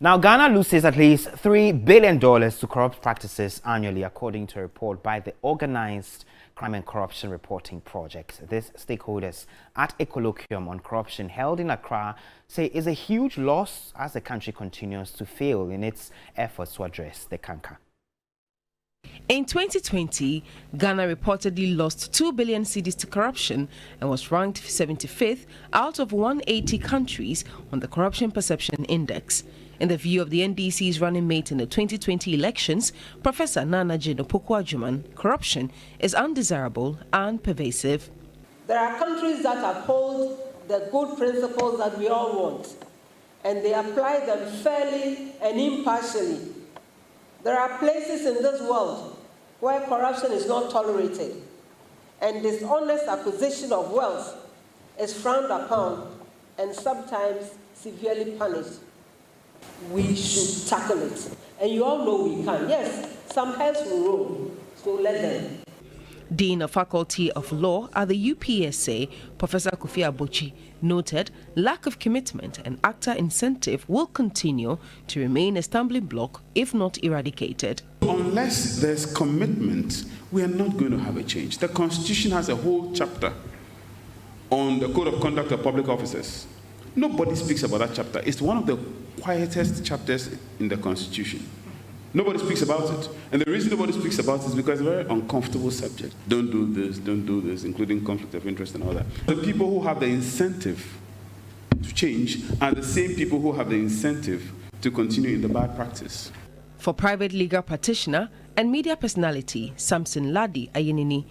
Now, Ghana loses at least $3 billion to corrupt practices annually, according to a report by the Organized Crime and Corruption Reporting Project. These stakeholders at a colloquium on corruption held in Accra say it's a huge loss as the country continues to fail in its efforts to address the canker. In 2020, Ghana reportedly lost 2 billion cedis to corruption and was ranked 75th out of 180 countries on the Corruption Perception Index. In the view of the NDC's running mate in the 2020 elections, Professor Nana Jino Pokuajuman, corruption is undesirable and pervasive. There are countries that uphold the good principles that we all want, and they apply them fairly and impartially. There are places in this world where corruption is not tolerated, and dishonest acquisition of wealth is frowned upon and sometimes severely punished. We should tackle it. And you all know we can. Yes, some heads will roll, so let them. Dean of Faculty of Law at the UPSA, Professor Kofi Abochi, noted lack of commitment and actor incentive will continue to remain a stumbling block if not eradicated. Unless there's commitment, we are not going to have a change. The Constitution has a whole chapter on the Code of Conduct of Public Officers. Nobody speaks about that chapter. It's one of the quietest chapters in the Constitution. Nobody speaks about it. And the reason nobody speaks about it is because it's a very uncomfortable subject. Don't do this, including conflict of interest and all that. The people who have the incentive to change are the same people who have the incentive to continue in the bad practice. For private legal practitioner and media personality Samson Ladi Ayenini,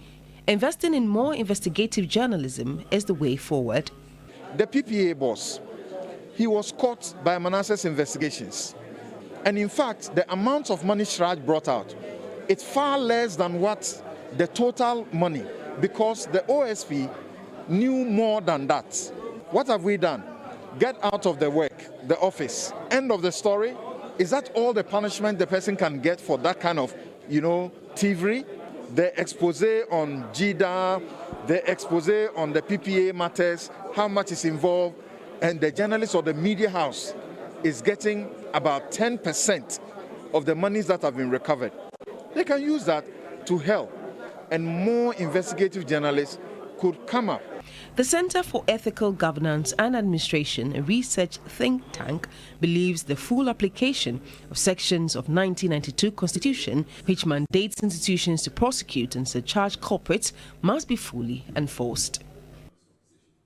investing in more investigative journalism is the way forward. The PPA boss, he was caught by Manasseh's investigations. And in fact, the amount of money Shraj brought out, it's far less than what the total money, because the OSP knew more than that. What have we done? Get out of the work, the office. End of the story. Is that all the punishment the person can get for that kind of, thievery? The expose on GIDA, the expose on the PPA matters, how much is involved, and the journalist or the media house is getting about 10% of the monies that have been recovered. They can use that to help, and more investigative journalists could come up. The Center for Ethical Governance and Administration, a research think tank, believes the full application of sections of 1992 Constitution, which mandates institutions to prosecute and surcharge culprits, must be fully enforced.